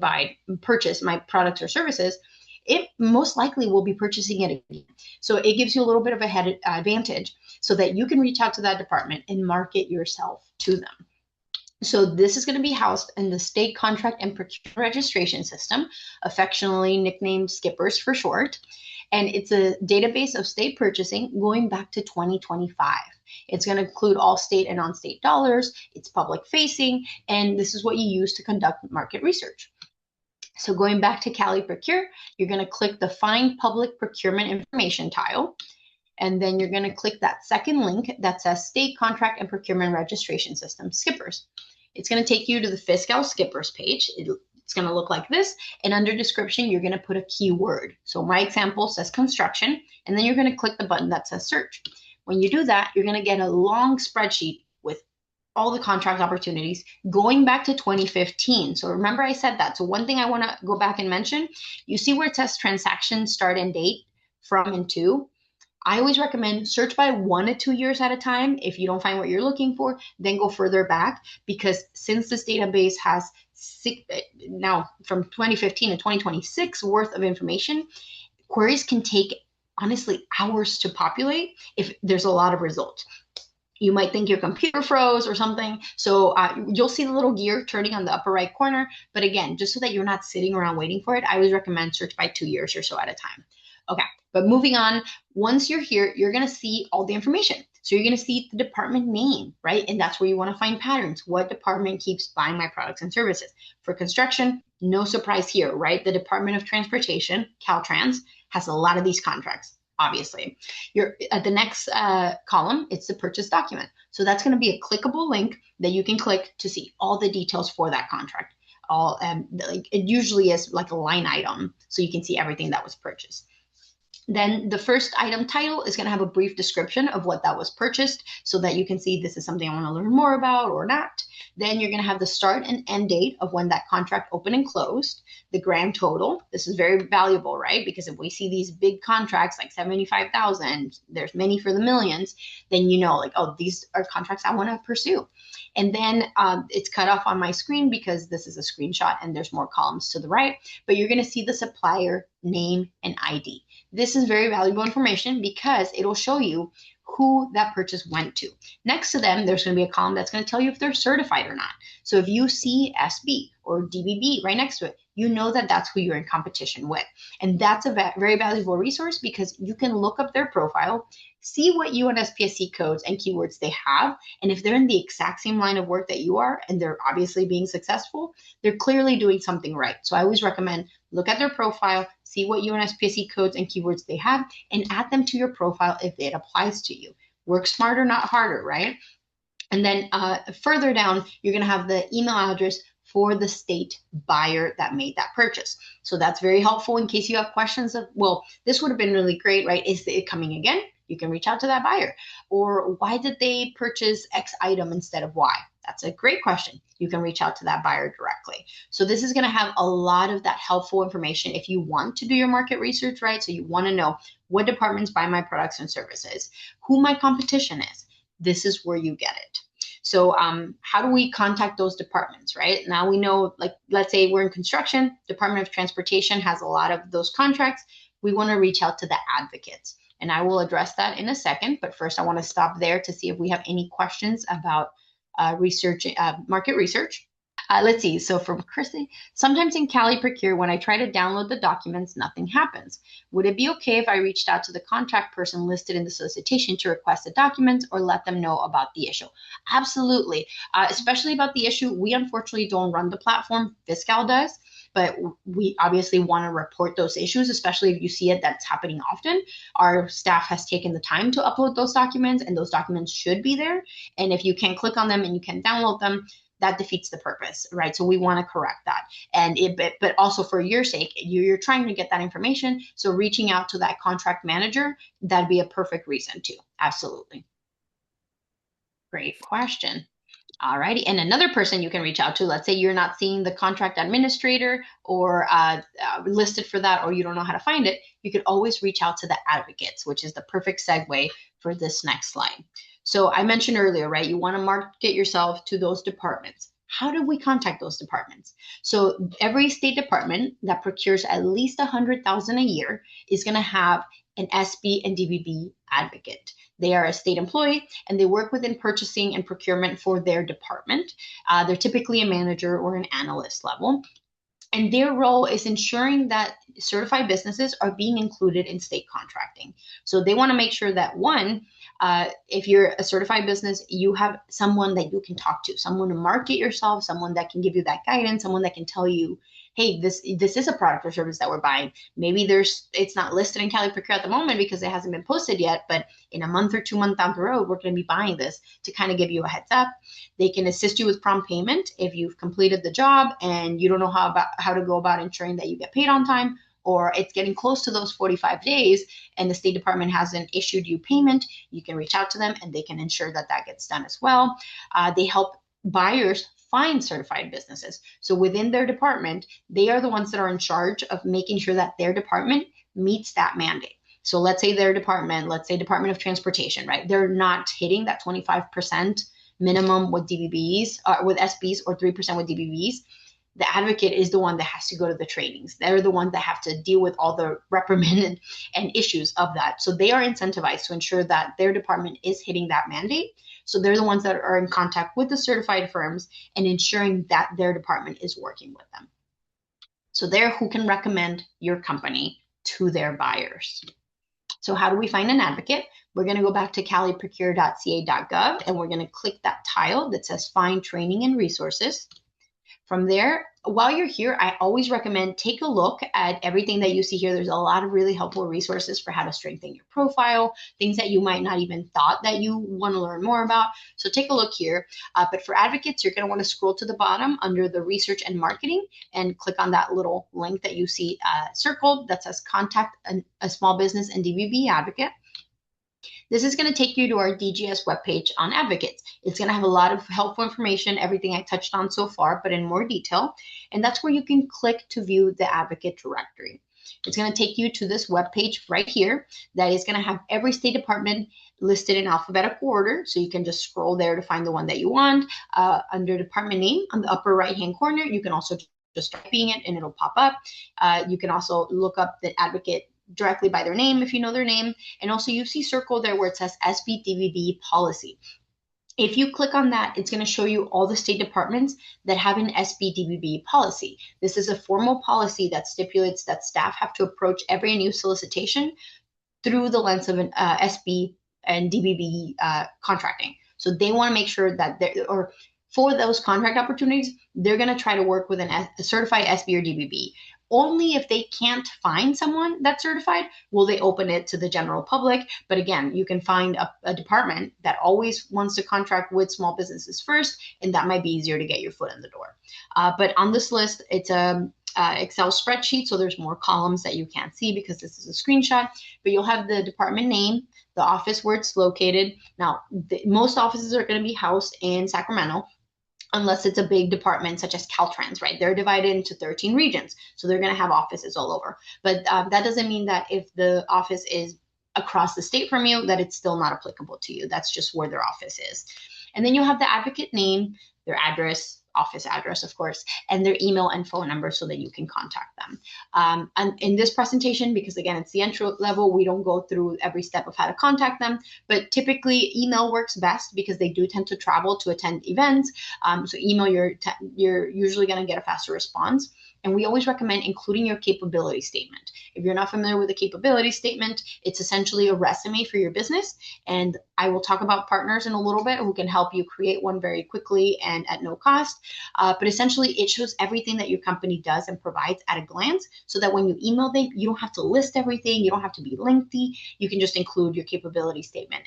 purchased my products or services, it most likely will be purchasing it again. So it gives you a little bit of a advantage so that you can reach out to that department and market yourself to them. So this is going to be housed in the State Contract and Procurement Registration System, affectionately nicknamed Skippers for short. And it's a database of state purchasing going back to 2025. It's going to include all state and non-state dollars. It's public facing, and this is what you use to conduct market research. So going back to Cali Procure, you're going to click the Find Public Procurement Information tile. And then you're going to click that second link that says State Contract and Procurement Registration System, Skippers. It's going to take you to the Fiscal Skippers page. It's going to look like this. And under description, you're going to put a keyword. So my example says construction, and then you're going to click the button that says search. When you do that, you're going to get a long spreadsheet with all the contract opportunities going back to 2015. So remember I said that. So one thing I want to go back and mention, you see where it says transaction start and date from and to? I always recommend search by 1 to 2 years at a time. If you don't find what you're looking for, then go further back, because since this database has now from 2015 to 2026 worth of information, queries can take honestly hours to populate if there's a lot of results. You might think your computer froze or something. So you'll see the little gear turning on the upper right corner. But again, just so that you're not sitting around waiting for it, I always recommend search by 2 years or so at a time. Okay, but moving on, once you're here, you're going to see all the information. So you're going to see the department name, right? And that's where you want to find patterns. What department keeps buying my products and services? For construction, no surprise here, right? The Department of Transportation, Caltrans, has a lot of these contracts. Obviously, you're at the next column, it's the purchase document. So that's going to be a clickable link that you can click to see all the details for that contract. All like it usually is like a line item, so you can see everything that was purchased. Then the first item title is going to have a brief description of what that was purchased so that you can see this is something I want to learn more about or not. Then you're going to have the start and end date of when that contract opened and closed, the grand total. This is very valuable, right? Because if we see these big contracts like 75,000, there's many for the millions, then you know like, oh, these are contracts I want to pursue. And then it's cut off on my screen because this is a screenshot and there's more columns to the right, but you're going to see the supplier name and ID. This is very valuable information because it'll show you who that purchase went to. Next to them, there's going to be a column that's going to tell you if they're certified or not. So if you see SB or DBB right next to it, you know that that's who you're in competition with. And that's a very valuable resource because you can look up their profile, see what UNSPSC codes and keywords they have. And if they're in the exact same line of work that you are, and they're obviously being successful, they're clearly doing something right. So I always recommend look at their profile, see what UNSPSC codes and keywords they have, and add them to your profile if it applies to you. Work smarter, not harder, right? And then further down, you're going to have the email address for the state buyer that made that purchase. So that's very helpful in case you have questions of, well, this would have been really great, right? Is it coming again? You can reach out to that buyer. Or why did they purchase X item instead of Y? That's a great question. You can reach out to that buyer directly. So this is going to have a lot of that helpful information if you want to do your market research, right? So you want to know what departments buy my products and services, who my competition is. This is where you get it. So how do we contact those departments, right? Now we know, like, let's say we're in construction, Department of Transportation has a lot of those contracts. We want to reach out to the advocates. And I will address that in a second. But first, I want to stop there to see if we have any questions about market research. Let's see. So from Christy, sometimes in Cali Procure, when I try to download the documents, nothing happens. Would it be okay if I reached out to the contact person listed in the solicitation to request the documents or let them know about the issue? Absolutely. Especially about the issue. We unfortunately don't run the platform. Fiscal does. But we obviously want to report those issues, especially if you see it that's happening often. Our staff has taken the time to upload those documents, and those documents should be there. And if you can't click on them and you can download them, that defeats the purpose, right? So we want to correct that. And but also for your sake, you're trying to get that information. So reaching out to that contract manager, that'd be a perfect reason to. Absolutely. Great question. All righty. And another person you can reach out to, let's say you're not seeing the contract administrator or listed for that, or you don't know how to find it, you could always reach out to the advocates, which is the perfect segue for this next slide. So I mentioned earlier, right, you want to market yourself to those departments. How do we contact those departments? So every state department that procures at least $100,000 a year is going to have an SB and DBB advocate. They are a state employee and they work within purchasing and procurement for their department. They're typically a manager or an analyst level. And their role is ensuring that certified businesses are being included in state contracting. So they want to make sure that one, if you're a certified business, you have someone that you can talk to, someone to market yourself, someone that can give you that guidance, someone that can tell you, hey, this is a product or service that we're buying. Maybe it's not listed in Cali Procure at the moment because it hasn't been posted yet, but in a month or 2 months down the road, we're going to be buying this to kind of give you a heads up. They can assist you with prompt payment if you've completed the job and you don't know how to go about ensuring that you get paid on time, or it's getting close to those 45 days and the State Department hasn't issued you payment. You can reach out to them and they can ensure that that gets done as well. They help buyers find certified businesses. So within their department, they are the ones that are in charge of making sure that their department meets that mandate. So let's say Department of Transportation, right? They're not hitting that 25% minimum with DBBs, with SBs, or 3% with DBBs. The advocate is the one that has to go to the trainings. They're the ones that have to deal with all the reprimand and issues of that. So they are incentivized to ensure that their department is hitting that mandate. So they're the ones that are in contact with the certified firms and ensuring that their department is working with them. So they're who can recommend your company to their buyers. So how do we find an advocate? We're going to go back to caliprocure.ca.gov and we're going to click that tile that says Find Training and Resources. From there, while you're here, I always recommend take a look at everything that you see here. There's a lot of really helpful resources for how to strengthen your profile, things that you might not even thought that you want to learn more about. So take a look here. But for advocates, you're going to want to scroll to the bottom under the research and marketing and click on that little link that you see circled that says Contact a Small Business and DBB Advocate. This is going to take you to our DGS webpage on advocates. It's going to have a lot of helpful information, everything I touched on so far, but in more detail. And that's where you can click to view the advocate directory. It's going to take you to this webpage right here that is going to have every state department listed in alphabetical order. So you can just scroll there to find the one that you want. Under department name on the upper right-hand corner, you can also just typing it and it'll pop up. You can also look up the advocate directly by their name if you know their name. And also you see circled there where it says SBDVB policy. If you click on that, it's going to show you all the state departments that have an SBDVB policy. This is a formal policy that stipulates that staff have to approach every new solicitation through the lens of an SB and DBB contracting. So they want to make sure that for those contract opportunities, they're going to try to work with a certified SB or DBB. Only if they can't find someone that's certified will they open it to the general public. But again, you can find a department that always wants to contract with small businesses first, and that might be easier to get your foot in the door. But on this list, it's a Excel spreadsheet, so there's more columns that you can't see because this is a screenshot, but you'll have the department name, the office where it's located. Now, most offices are going to be housed in Sacramento, unless it's a big department such as Caltrans, right? They're divided into 13 regions, so they're going to have offices all over. But that doesn't mean that if the office is across the state from you, that it's still not applicable to you. That's just where their office is. And then you'll have the advocate name, their address, office address, of course, and their email and phone number so that you can contact them. And in this presentation, because again, it's the entry level, we don't go through every step of how to contact them, but typically email works best because they do tend to travel to attend events. So email, you're usually going to get a faster response. And we always recommend including your capability statement. If you're not familiar with a capability statement, it's essentially a resume for your business. And I will talk about partners in a little bit who can help you create one very quickly and at no cost. But essentially, it shows everything that your company does and provides at a glance so that when you email them, you don't have to list everything. You don't have to be lengthy. You can just include your capability statement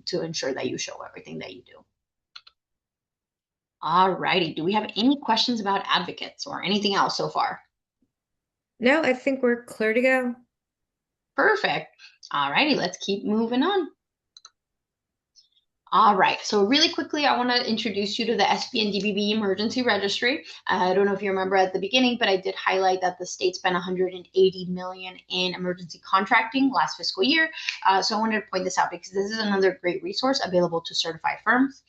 to ensure that you show everything that you do. All righty. Do we have any questions about advocates or anything else so far? No, I think we're clear to go. Perfect. All righty. Let's keep moving on. All right. So really quickly, I want to introduce you to the SB and DBB Emergency Registry. I don't know if you remember at the beginning, but I did highlight that the state spent $180 million in emergency contracting last fiscal year. So I wanted to point this out because this is another great resource available to certified firms.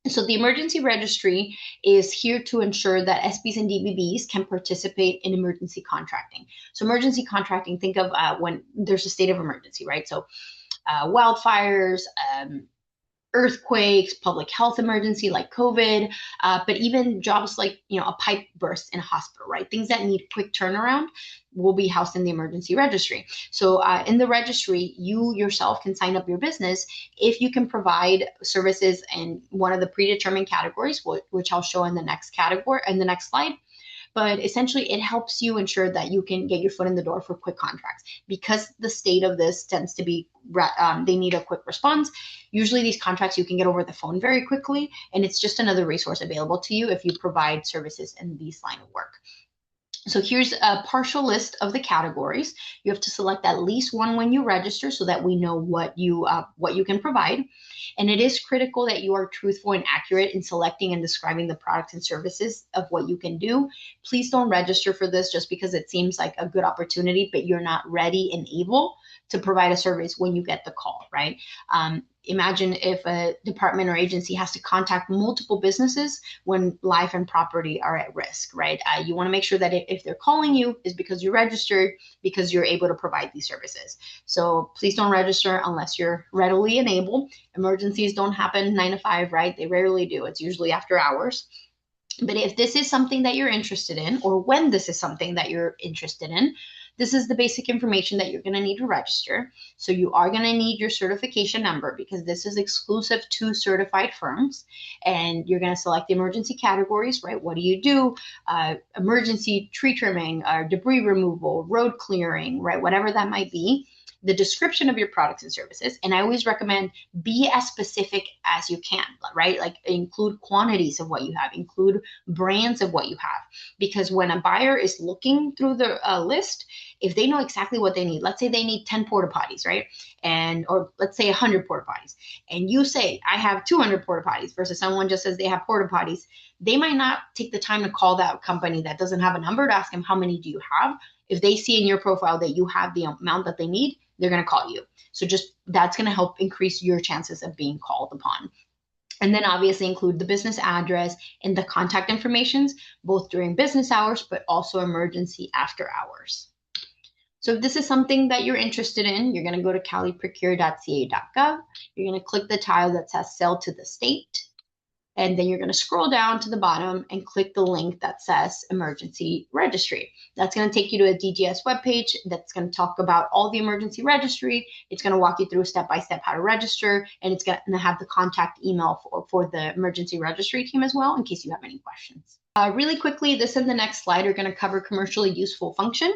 So the emergency registry is here to ensure that SBs and DBBs can participate in emergency contracting. So emergency contracting, think of when there's a state of emergency, right? So wildfires, earthquakes, public health emergency like COVID, but even jobs like, a pipe burst in a hospital, right? Things that need quick turnaround will be housed in the emergency registry. So in the registry, you yourself can sign up your business if you can provide services in one of the predetermined categories, which I'll show in the next category, in the next slide. But essentially, it helps you ensure that you can get your foot in the door for quick contracts. Because the state of this tends to be they need a quick response. Usually these contracts you can get over the phone very quickly, and it's just another resource available to you if you provide services in these line of work. So here's a partial list of the categories. You have to select at least one when you register so that we know what you can provide. And it is critical that you are truthful and accurate in selecting and describing the products and services of what you can do. Please don't register for this just because it seems like a good opportunity, but you're not ready and able to provide a service when you get the call, right? Imagine if a department or agency has to contact multiple businesses when life and property are at risk, right? You want to make sure that if they're calling you is because you're registered, because you're able to provide these services. So please don't register unless you're readily enabled. Emergencies don't happen 9 to 5, right? They rarely do. It's usually after hours. But if this is something that you're interested in, or when this is something that you're interested in, this is the basic information that you're going to need to register. So you are going to need your certification number because this is exclusive to certified firms. And you're going to select the emergency categories, right? What do you do? Emergency tree trimming, debris removal, road clearing, right? Whatever that might be. The description of your products and services. And I always recommend be as specific as you can, right? Like include quantities of what you have, include brands of what you have. Because when a buyer is looking through the list, if they know exactly what they need, let's say they need 10 porta potties, right? Or let's say 100 porta potties. And you say, I have 200 porta potties versus someone just says they have porta potties. They might not take the time to call that company that doesn't have a number to ask them, how many do you have? If they see in your profile that you have the amount that they need, they're going to call you. So just that's going to help increase your chances of being called upon. And then obviously include the business address and the contact informations, both during business hours, but also emergency after hours. So if this is something that you're interested in, you're going to go to caliprocure.ca.gov. You're going to click the tile that says sell to the state. And then you're going to scroll down to the bottom and click the link that says emergency registry. That's going to take you to a DGS webpage that's going to talk about all the emergency registry. It's going to walk you through step-by-step how to register, and it's going to have the contact email for the emergency registry team as well in case you have any questions. Really quickly, this and the next slide are going to cover commercially useful function,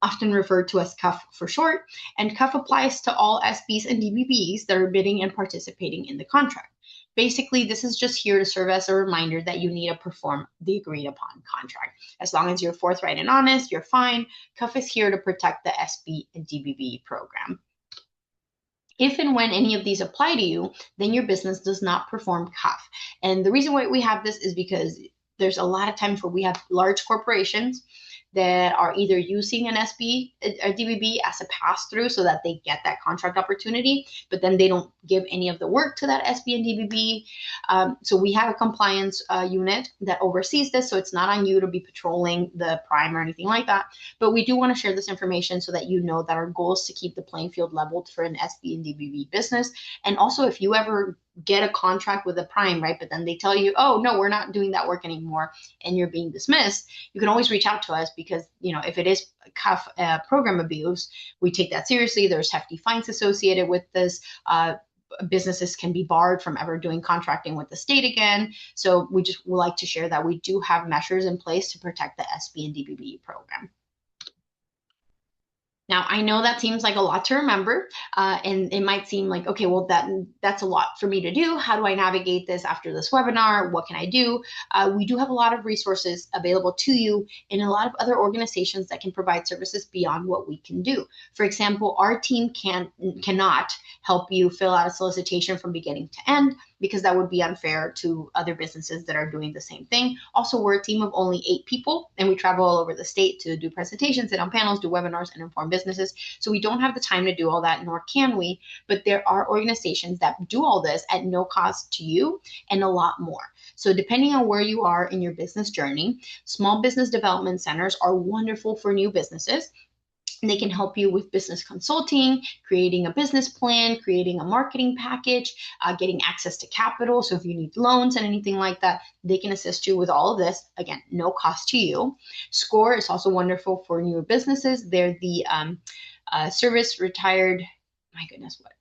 often referred to as CUF for short, and CUF applies to all SBs and DBBs that are bidding and participating in the contract. Basically, this is just here to serve as a reminder that you need to perform the agreed upon contract. As long as you're forthright and honest, you're fine. CUF is here to protect the SB and DBB program. If and when any of these apply to you, then your business does not perform CUF. And the reason why we have this is because there's a lot of times where we have large corporations that are either using an SB, a DBB as a pass-through so that they get that contract opportunity, but then they don't give any of the work to that SB and DBB. So we have a compliance unit that oversees this, so it's not on you to be patrolling the prime or anything like that. But we do want to share this information so that you know that our goal is to keep the playing field leveled for an SB and DBB business. And also, if you ever get a contract with a prime, right, but then they tell you, oh, no, we're not doing that work anymore, and you're being dismissed, you can always reach out to us because, if it is CUF program abuse, we take that seriously. There's hefty fines associated with this. Businesses can be barred from ever doing contracting with the state again. So we just would like to share that we do have measures in place to protect the SB and DBB program. Now, I know that seems like a lot to remember, and it might seem like, okay, well, that's a lot for me to do. How do I navigate this after this webinar? What can I do? We do have a lot of resources available to you and a lot of other organizations that can provide services beyond what we can do. For example, our team cannot help you fill out a solicitation from beginning to end because that would be unfair to other businesses that are doing the same thing. Also, we're a team of only 8 people, and we travel all over the state to do presentations, sit on panels, do webinars, and inform businesses businesses. So we don't have the time to do all that, nor can we. But there are organizations that do all this at no cost to you and a lot more. So depending on where you are in your business journey, small business development centers are wonderful for new businesses. They can help you with business consulting, creating a business plan, creating a marketing package, getting access to capital. So if you need loans and anything like that, they can assist you with all of this. Again, no cost to you. SCORE is also wonderful for newer businesses. They're the service retired, my goodness, what?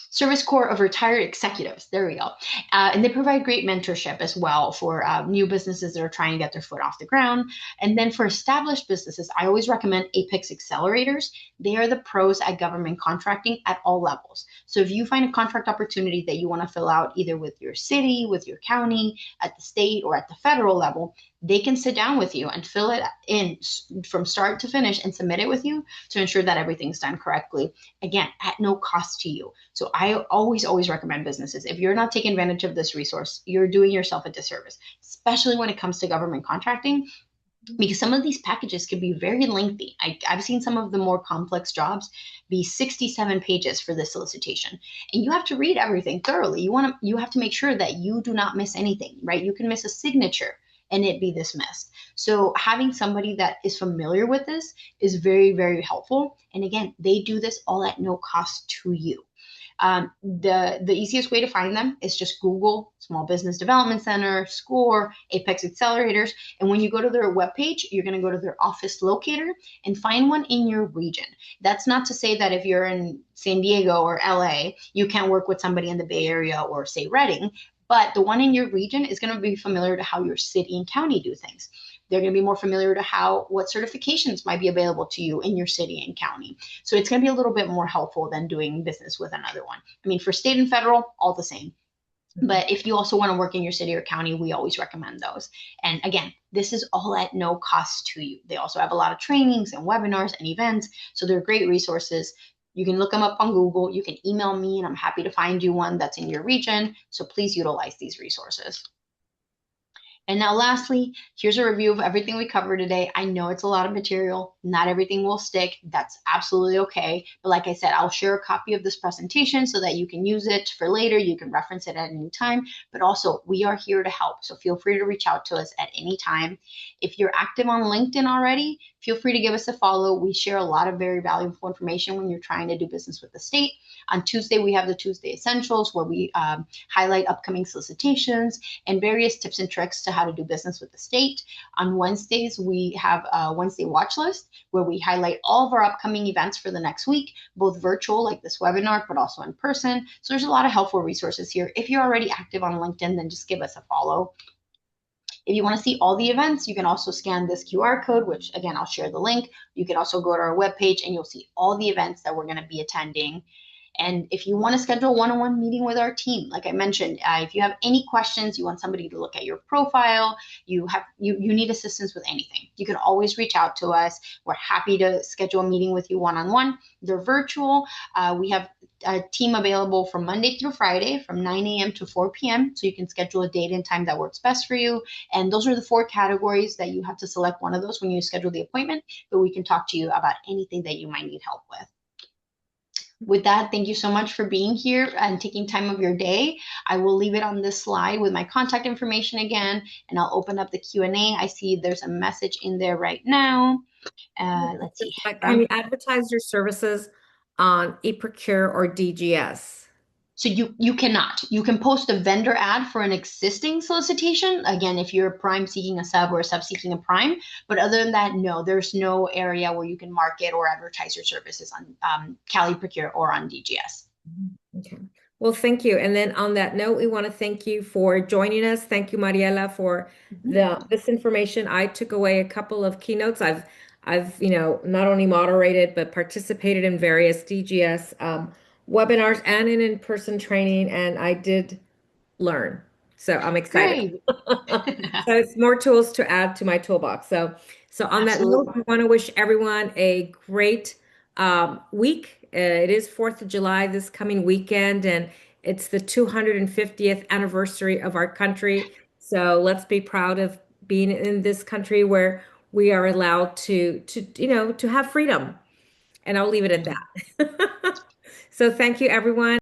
Service Corps of Retired Executives. There we go. And they provide great mentorship as well for new businesses that are trying to get their foot off the ground. And then for established businesses, I always recommend Apex Accelerators. They are the pros at government contracting at all levels. So if you find a contract opportunity that you want to fill out either with your city, with your county, at the state, or at the federal level, they can sit down with you and fill it in from start to finish and submit it with you to ensure that everything's done correctly. Again, at no cost to you. So I always recommend businesses. If you're not taking advantage of this resource, you're doing yourself a disservice, especially when it comes to government contracting, because some of these packages can be very lengthy. I've seen some of the more complex jobs be 67 pages for the solicitation, and you have to read everything thoroughly. You have to make sure that you do not miss anything, right? You can miss a signature and it be dismissed. So having somebody that is familiar with this is very helpful. And again, they do this all at no cost to you. The easiest way to find them is just Google Small Business Development Center, SCORE, Apex Accelerators. And when you go to their webpage, you're going to go to their office locator and find one in your region. That's not to say that if you're in San Diego or LA, you can't work with somebody in the Bay Area or say Redding, but the one in your region is going to be familiar to how your city and county do things. They're going to be more familiar to what certifications might be available to you in your city and county. So it's going to be a little bit more helpful than doing business with another one. I mean, for state and federal, all the same. But if you also want to work in your city or county, we always recommend those. And again, this is all at no cost to you. They also have a lot of trainings and webinars and events. So they're great resources. You can look them up on Google. You can email me, and I'm happy to find you one that's in your region. So please utilize these resources. And now lastly, here's a review of everything we covered today. I know it's a lot of material. Not everything will stick. That's absolutely okay. But like I said, I'll share a copy of this presentation so that you can use it for later. You can reference it at any time. But also, we are here to help. So feel free to reach out to us at any time. If you're active on LinkedIn already, feel free to give us a follow. We share a lot of very valuable information when you're trying to do business with the state. On Tuesday, we have the Tuesday Essentials, where we highlight upcoming solicitations and various tips and tricks to how to do business with the state. On Wednesdays, we have a Wednesday watch list, where we highlight all of our upcoming events for the next week, both virtual like this webinar, but also in person. So there's a lot of helpful resources here. If you're already active on LinkedIn, then just give us a follow. If you want to see all the events, you can also scan this QR code, which again, I'll share the link. You can also go to our webpage and you'll see all the events that we're going to be attending. And if you want to schedule a one-on-one meeting with our team, like I mentioned, if you have any questions, you want somebody to look at your profile, you need assistance with anything, you can always reach out to us. We're happy to schedule a meeting with you one-on-one. They're virtual. We have a team available from Monday through Friday from 9 a.m. to 4 p.m. So you can schedule a date and time that works best for you. And those are the 4 categories that you have to select one of those when you schedule the appointment, but we can talk to you about anything that you might need help with. With that, thank you so much for being here and taking time of your day. I will leave it on this slide with my contact information again, and I'll open up the Q&A. I see there's a message in there right now. Let's see. Can you advertise your services on eProcure or DGS? So you cannot. You can post a vendor ad for an existing solicitation. Again, if you're a prime seeking a sub or a sub seeking a prime. But other than that, no, there's no area where you can market or advertise your services on Cali Procure or on DGS. Okay. Well, thank you. And then on that note, we want to thank you for joining us. Thank you, Mariela, for this information. I took away a couple of keynotes. I've not only moderated but participated in various DGS webinars and in in-person training, and I did learn. So I'm excited. So it's more tools to add to my toolbox. So on that note, we want to wish everyone a great week. It is 4th of July this coming weekend, and it's the 250th anniversary of our country. So let's be proud of being in this country where we are allowed to have freedom. And I'll leave it at that. So thank you, everyone.